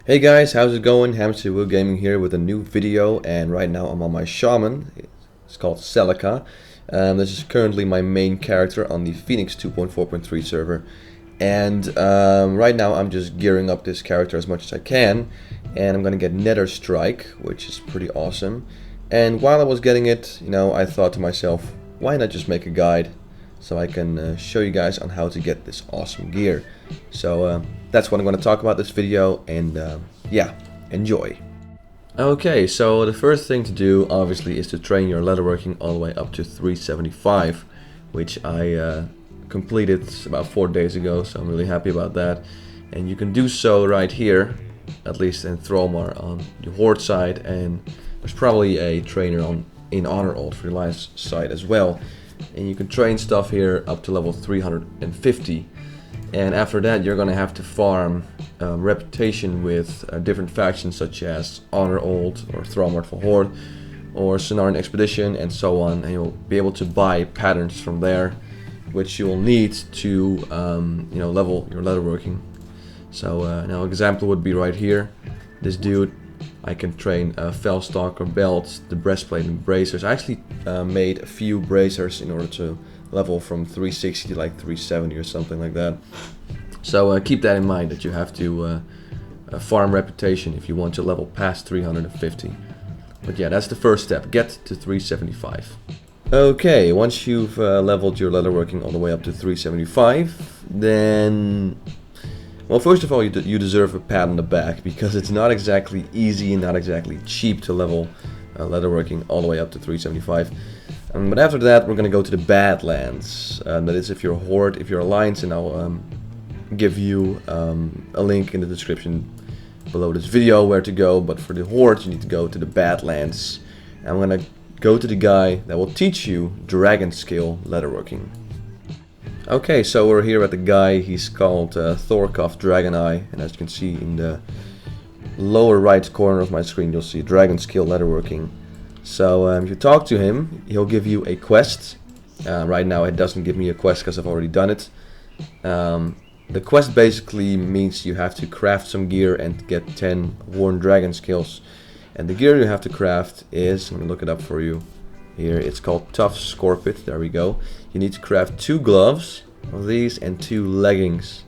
Hey guys, how's it going? Hamsterwheel Gaming here with a new video, and right now I'm on my shaman. It's called Celica. This is currently my main character on the Phoenix 2.4.3 server, and right now I'm just gearing up this character as much as I can, and I'm gonna get Netherstrike, which is pretty awesome. And while I was getting it, I thought to myself, why not just make a guide so I can show you guys on how to get this awesome gear. So that's what I'm going to talk about this video, and yeah, enjoy. Okay, so the first thing to do obviously is to train your leatherworking all the way up to 375, which I completed about 4 days ago, so I'm really happy about that. And you can do so right here, at least in Thromar on the Horde side, and there's probably a trainer in Honor Old for the Alliance side as well. And you can train stuff here up to level 350, and after that you're gonna have to farm reputation with different factions such as Honor Old or Thromar for Horde or Sonaran Expedition and so on, and you'll be able to buy patterns from there, which you will need to level your leatherworking. So now example would be right here. This dude, I can train Fellstalker belts, the breastplate and bracers. I actually made a few bracers in order to level from 360 to like 370 or something like that. So keep that in mind, that you have to farm reputation if you want to level past 350. But yeah, that's the first step, get to 375. Okay, once you've leveled your leatherworking all the way up to 375, then... well, first of all, you deserve a pat on the back, because it's not exactly easy and not exactly cheap to level leatherworking all the way up to 375. But after that, we're going to go to the Badlands. That is if you're a Horde, if you're Alliance, and I'll give you a link in the description below this video where to go. But for the Horde, you need to go to the Badlands. And I'm going to go to the guy that will teach you Dragonscale leatherworking. Okay, so we're here at the guy. He's called Thorkov Dragoneye, and as you can see in the lower right corner of my screen, you'll see Dragonscale leatherworking. So if you talk to him, he'll give you a quest. Right now it doesn't give me a quest because I've already done it. The quest basically means you have to craft some gear and get 10 worn dragon skills. And the gear you have to craft is, I'm going to look it up for you. Here, it's called Tough Scorpit. There we go. You need to craft 2 gloves of these and 2 leggings.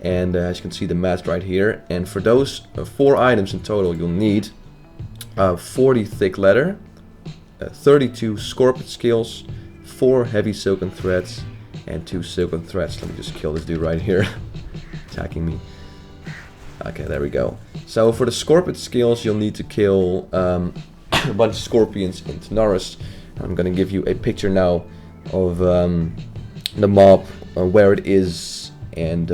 And as you can see, the match right here. And for those 4 items in total, you'll need 40 thick leather, 32 Scorpit skills, 4 heavy silken threads, and 2 silken threads. Let me just kill this dude right here, attacking me. Okay, there we go. So for the Scorpit skills, you'll need to kill a bunch of scorpions in Tanaris. I'm gonna give you a picture now of the mob, where it is, and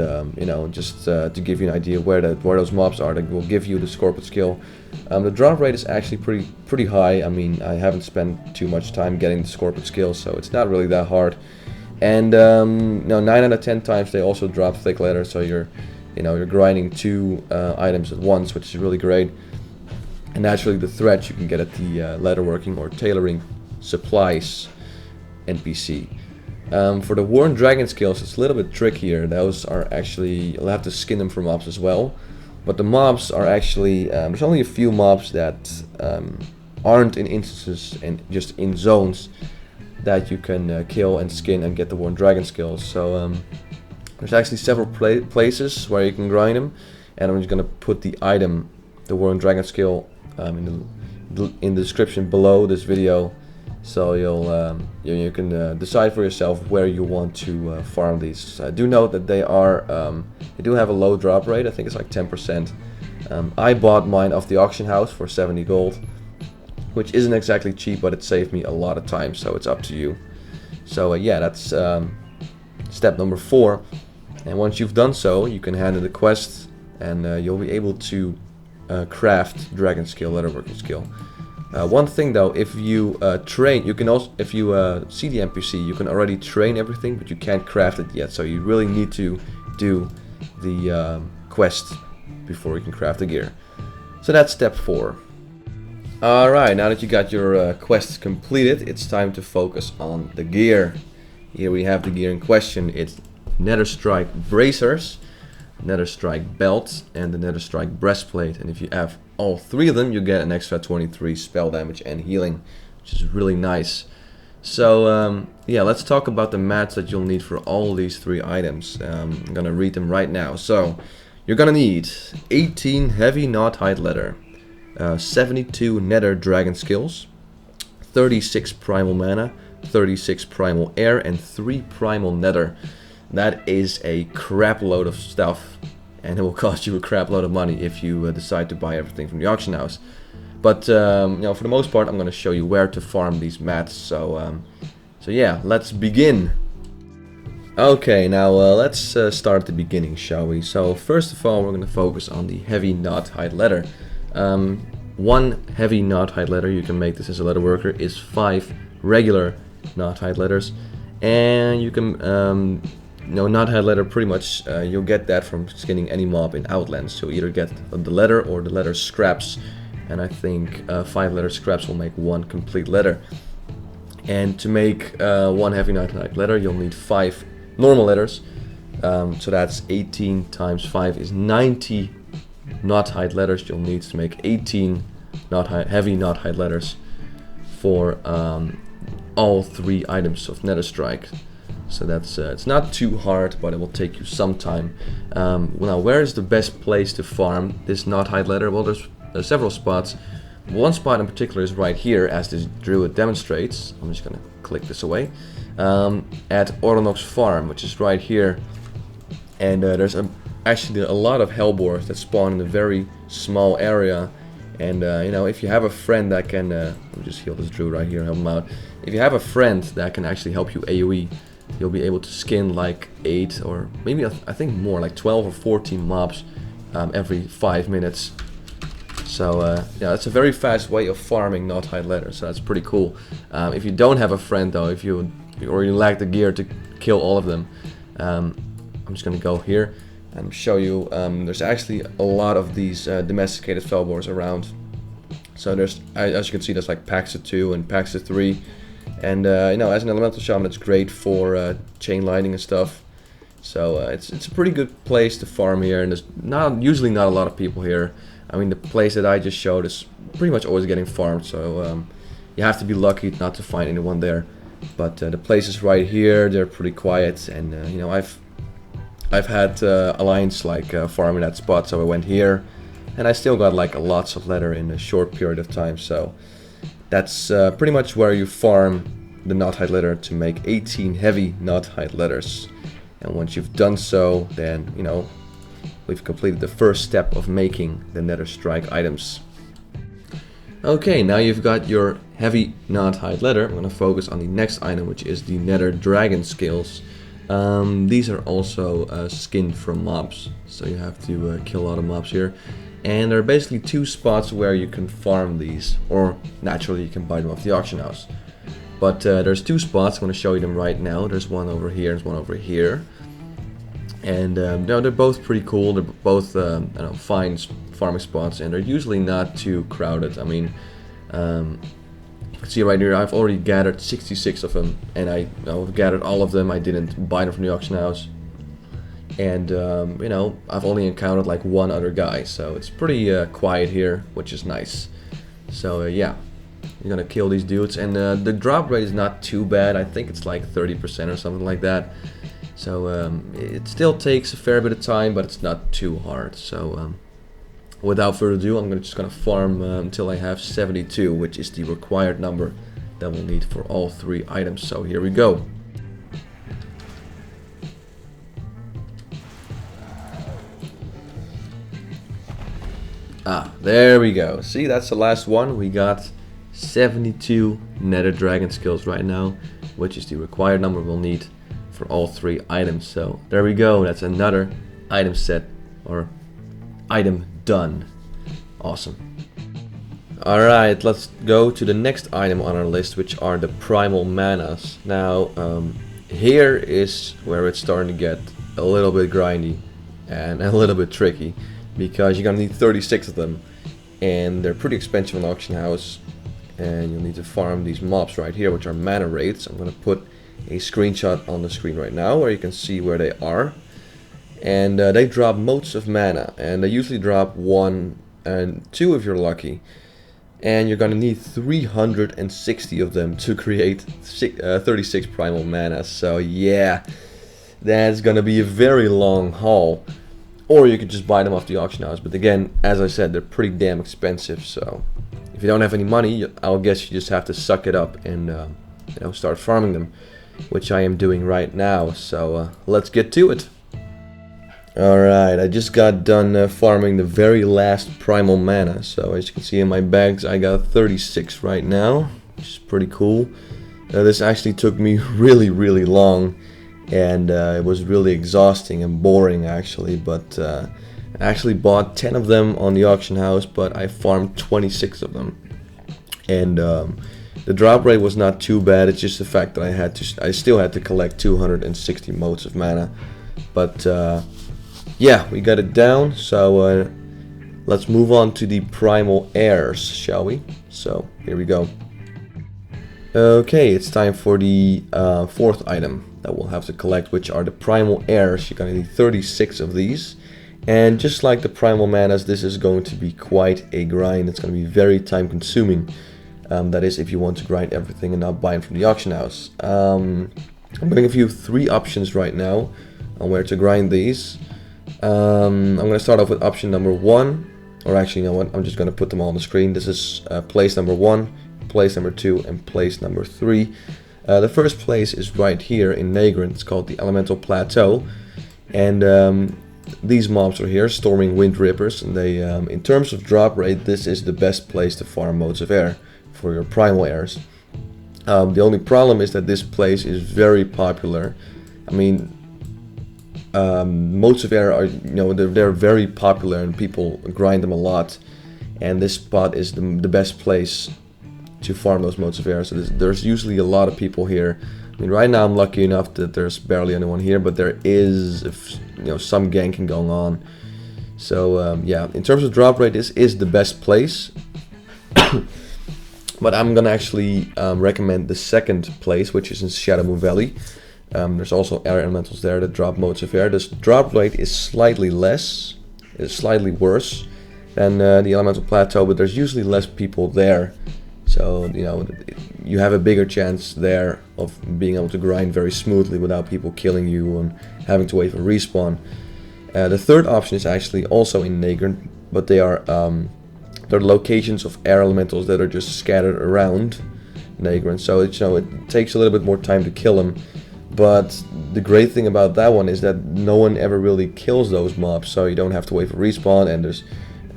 just to give you an idea where those mobs are that will give you the Scorpit skill. The drop rate is actually pretty high. I mean, I haven't spent too much time getting the Scorpit skill, so it's not really that hard. And 9 out of 10 times they also drop thick leather, so you're grinding 2 items at once, which is really great. And naturally, the threads you can get at the leatherworking or tailoring supplies NPC. For the worn dragon skills, it's a little bit trickier. Those are actually, you'll have to skin them for mobs as well. But the mobs are actually, there's only a few mobs that aren't in instances and just in zones that you can kill and skin and get the worn dragon skills. So there's actually several places where you can grind them. And I'm just going to put the item, the worn dragon skill, in the description below this video, so you can decide for yourself where you want to farm these. Do note that they do have a low drop rate. I think it's like 10%. I bought mine off the auction house for 70 gold, which isn't exactly cheap, but it saved me a lot of time, so it's up to you. So yeah, that's step number 4. And once you've done so, you can hand in the quest, and you'll be able to craft Dragonscale leatherworking skill. One thing though, if you train, you can also, if you see the NPC, you can already train everything, but you can't craft it yet. So you really need to do the quest before you can craft the gear. So that's step 4. Alright, now that you got your quest completed, it's time to focus on the gear. Here we have the gear in question. It's Netherstrike bracers. Netherstrike belt and the Netherstrike breastplate. And if you have all three of them, you get an extra 23 spell damage and healing, which is really nice. So yeah, let's talk about the mats that you'll need for all these three items. I'm gonna read them right now. So you're gonna need 18 heavy knot-hide leather, 72 nether Dragonscales, 36 Primal Mana, 36 Primal Air, and 3 Primal Nether. That is a crap load of stuff, and it will cost you a crap load of money if you decide to buy everything from the auction house. But you know, for the most part, I'm going to show you where to farm these mats. So yeah, let's begin. Okay, now let's start at the beginning, shall we? So first of all, we're going to focus on the heavy knot-hide leather. One heavy knot-hide leather, you can make this as a leather worker, is 5 regular knot-hide leathers, and you can knot-hide leather pretty much you'll get that from skinning any mob in Outlands. So either get the leather or the leather scraps, and I think 5 leather scraps will make 1 complete leather. And to make 1 heavy knot-hide leather, you'll need 5 normal leathers. So that's 18 times 5 is 90 knot-hide leathers you'll need to make 18 heavy knot-hide leathers for all 3 items of Netherstrike. So that's it's not too hard, but it will take you some time. Now, where is the best place to farm this knot-hide leather? Well, there's several spots. One spot in particular is right here, as this druid demonstrates. I'm just gonna click this away. At Oranox Farm, which is right here, and there's actually a lot of hellboars that spawn in a very small area. And you know, if you have a friend that can, let me just heal this druid right here and help him out. If you have a friend that can actually help you AoE, you'll be able to skin like 8 or maybe I think more, like 12 or 14 mobs every 5 minutes. So yeah, that's a very fast way of farming knot-hide leather, so that's pretty cool. If you don't have a friend though, if you lack the gear to kill all of them, I'm just gonna go here and show you. There's actually a lot of these domesticated fellboars around. So there's, as you can see, there's like packs of 2 and packs of 3. And you know, as an elemental shaman, it's great for chain lightning and stuff. So it's a pretty good place to farm here, and there's usually not a lot of people here. I mean, the place that I just showed is pretty much always getting farmed, so you have to be lucky not to find anyone there. But the places right here, they're pretty quiet, and you know, I've had Alliance like farming that spot, so I went here, and I still got like lots of leather in a short period of time. So that's pretty much where you farm the knot-hide leather to make 18 heavy knot-hide leathers. And once you've done so, then you know, we've completed the first step of making the Netherstrike items. Okay, now you've got your heavy knot-hide leather. I'm going to focus on the next item, which is the nether Dragonscales. These are also skinned from mobs, so you have to kill a lot of mobs here. And there are basically 2 spots where you can farm these, or naturally you can buy them off the auction house. But there's 2 spots. I'm going to show you them right now. There's one over here and one over here. And they're both pretty cool. They're both I don't know, fine farming spots, and they're usually not too crowded. I mean, you can see right here, I've already gathered 66 of them, and I've gathered all of them. I didn't buy them from the auction house, and you know, I've only encountered like 1 other guy, so it's pretty quiet here, which is nice. So yeah, you're gonna kill these dudes, and the drop rate is not too bad. I think it's like 30% or something like that. So it still takes a fair bit of time, but it's not too hard. So without further ado, I'm just gonna farm until I have 72, which is the required number that we'll need for all 3 items. So here we go. Ah, there we go. See, that's the last one. We got 72 nether Dragonscales right now, which is the required number we'll need for all 3 items. So there we go. That's another item set, or item done. Awesome. Alright, let's go to the next item on our list, which are the Primal Manas. Now, here is where it's starting to get a little bit grindy and a little bit tricky, because you're gonna need 36 of them, and they're pretty expensive in the auction house, and you'll need to farm these mobs right here, which are mana rates. I'm gonna put a screenshot on the screen right now where you can see where they are. and they drop motes of mana, and they usually drop 1 and 2 if you're lucky. And you're gonna need 360 of them to create 36 Primal Mana. So yeah, that's gonna be a very long haul. Or you could just buy them off the auction house. But again, as I said, they're pretty damn expensive. So if you don't have any money, I'll guess you just have to suck it up and you know, start farming them, which I am doing right now. So let's get to it. Alright, I just got done farming the very last Primal Mana. So as you can see in my bags, I got 36 right now, which is pretty cool. This actually took me really long, and it was really exhausting and boring actually. But I actually bought 10 of them on the auction house, but I farmed 26 of them. And the drop rate was not too bad. It's just the fact that I still had to collect 260 motes of mana. But yeah, we got it down, so let's move on to the Primal Airs, shall we? So, here we go. Okay, it's time for the fourth item that we'll have to collect, which are the Primal Airs. You're gonna need 36 of these. And just like the Primal Manas, this is going to be quite a grind. It's gonna be very time consuming. That is if you want to grind everything and not buy it from the auction house. I'm gonna give you 3 options right now on where to grind these. I'm going to start off with option number 1, or actually, you know what, I'm just going to put them all on the screen. This is place number 1, place number 2, and place number 3. The first place is right here in Negrin. It's called the Elemental Plateau, and these mobs are here, Storming Wind Rippers, and they, in terms of drop rate, this is the best place to farm motes of air for your Primal Airs. The only problem is that this place is very popular. I mean, motes of air are, you know, they're very popular and people grind them a lot, and this spot is the best place to farm those motes of air. So there's usually a lot of people here. I mean, right now I'm lucky enough that there's barely anyone here, but there is, you know, some ganking going on. So yeah, in terms of drop rate, this is the best place. But I'm gonna actually recommend the second place, which is in Shadowmoon Valley. There's also air elementals there that drop motes of air. This drop rate is slightly less, it's slightly worse than the Elemental Plateau, but there's usually less people there. So, you know, you have a bigger chance there of being able to grind very smoothly without people killing you and having to wait for respawn. The third option is actually also in Negrin, but they're locations of air elementals that are just scattered around Negrin. So it's, you know, it takes a little bit more time to kill them. But the great thing about that one is that no one ever really kills those mobs, so you don't have to wait for respawn, and there's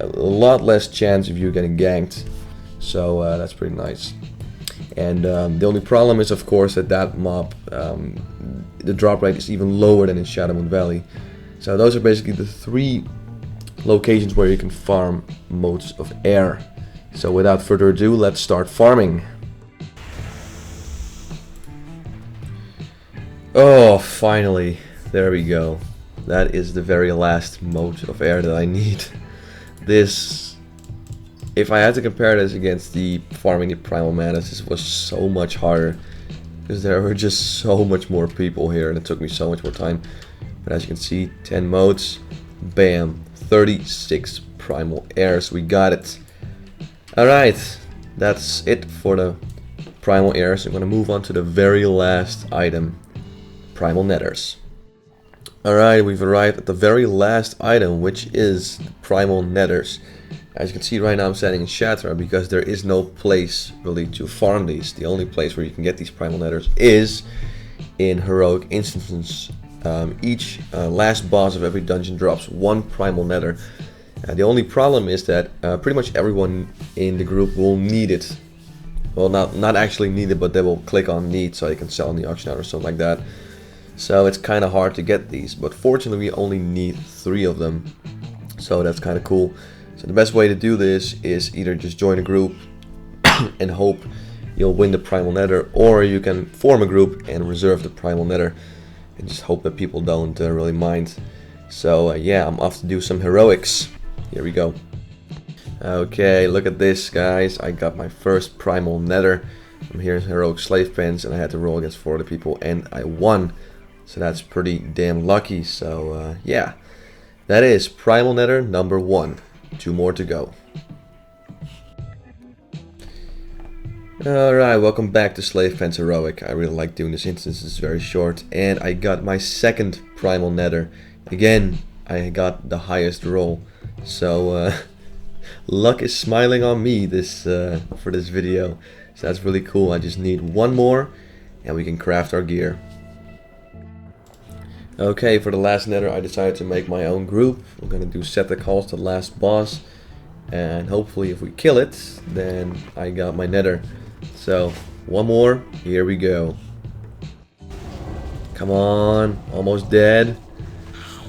a lot less chance of you getting ganked. So that's pretty nice. And the only problem is, of course, that mob, the drop rate is even lower than in Shadowmoon Valley. So those are basically the 3 locations where you can farm motes of air. So without further ado, let's start farming. Oh, finally, there we go. That is the very last mote of air that I need. This, if I had to compare this against the farming the Primal Manus, this was so much harder, because there were just so much more people here and it took me so much more time. But as you can see, 10 motes, bam, 36 Primal Airs, we got it. Alright, that's it for the Primal Airs. I'm going to move on to the very last item. Primal Nethers. Alright, we've arrived at the very last item, which is the Primal Nethers. As you can see right now, I'm standing in Shatra because there is no place really to farm these. The only place where you can get these Primal Nethers is in heroic instances. Each last boss of every dungeon drops 1 Primal Nether. The only problem is that pretty much everyone in the group will need it. Well, not actually need it, but they will click on need so they can sell on the auction house or something like that. So it's kind of hard to get these, but fortunately we only need 3 of them, so that's kind of cool. So the best way to do this is either just join a group and hope you'll win the Primal Nether, or you can form a group and reserve the Primal Nether and just hope that people don't really mind. So yeah, I'm off to do some heroics. Here we go. Okay, look at this, guys. I got my first Primal Nether. I'm here in heroic slave pens and I had to roll against 4 other people and I won. So that's pretty damn lucky. So yeah, that is Primal Nether number 1. 2 more to go. Alright, welcome back to Slave Pens Heroic. I really like doing this instance, it's very short. And I got my second Primal Nether. Again, I got the highest roll. So luck is smiling on me for this video. So that's really cool. I just need one more and we can craft our gear. Okay, for the last Nether I decided to make my own group. We're gonna do Set the Calls to the last boss. And hopefully if we kill it, then I got my Nether. So, one more, here we go. Come on, almost dead.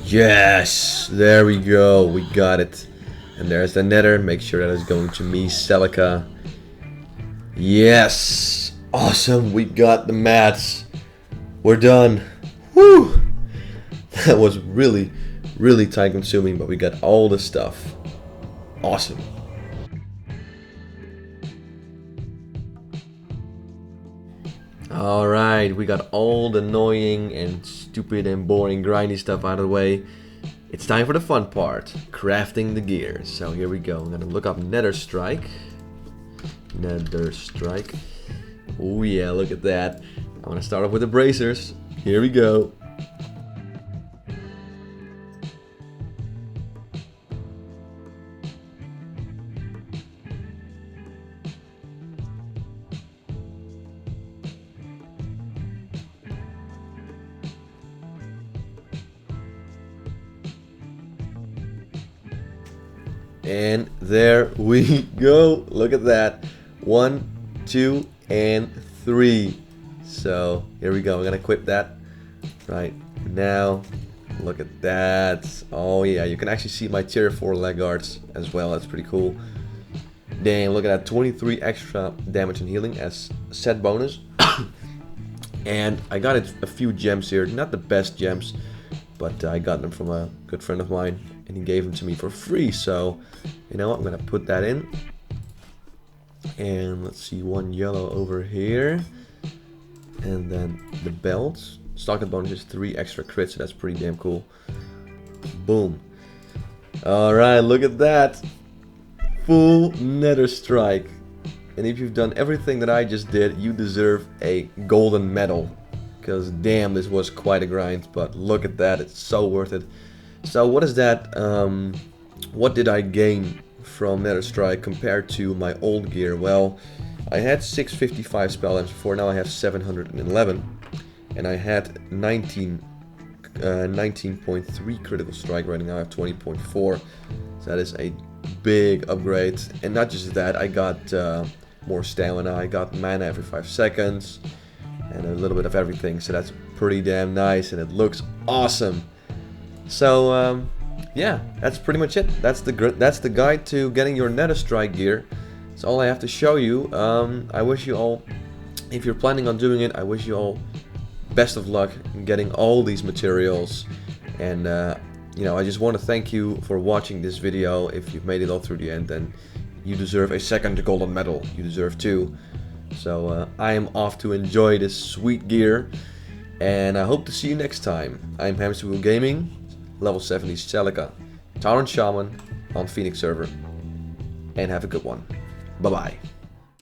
Yes, there we go, we got it. And there's the Nether, make sure that is going to me, Celica. Yes, awesome, we got the mats. We're done. Woo! That was really, really time consuming, but we got all the stuff. Awesome. Alright, we got all the annoying and stupid and boring grindy stuff out of the way. It's time for the fun part, crafting the gear. So here we go. I'm gonna look up Netherstrike. Netherstrike. Oh yeah, look at that. I'm gonna start off with the bracers. Here we go. And there we go. Look at that. 1, 2, and 3. So here we go. We're gonna equip that right now. Look at that. Oh yeah, you can actually see my tier 4 leg guards as well. That's pretty cool. Dang, look at that. 23 extra damage and healing as set bonus. And I got a few gems here. Not the best gems, but I got them from a good friend of mine. And he gave them to me for free, so you know what, I'm gonna put that in. And let's see, 1 yellow over here. And then the belt. Stock bonus is 3 extra crits, so that's pretty damn cool. Boom. Alright, look at that. Full Netherstrike. And if you've done everything that I just did, you deserve a golden medal. Because damn, this was quite a grind, but look at that, it's so worth it. So what is that, what did I gain from Netherstrike compared to my old gear? Well, I had 655 spell items before, now I have 711. And I had 19.3 critical strike rating, now I have 20.4. So that is a big upgrade. And not just that, I got more stamina, I got mana every 5 seconds. And a little bit of everything, so that's pretty damn nice and it looks awesome. So yeah, that's pretty much it. That's the guide to getting your Netherstrike gear. That's all I have to show you. I wish you all, if you're planning on doing it, I wish you all best of luck in getting all these materials. And you know, I just want to thank you for watching this video. If you've made it all through the end, then you deserve a second golden medal. You deserve 2. So I am off to enjoy this sweet gear. And I hope to see you next time. I'm Hamsterwheel Gaming. Level 70 Celica, Tyrant Shaman on Phoenix server. And have a good one. Bye bye.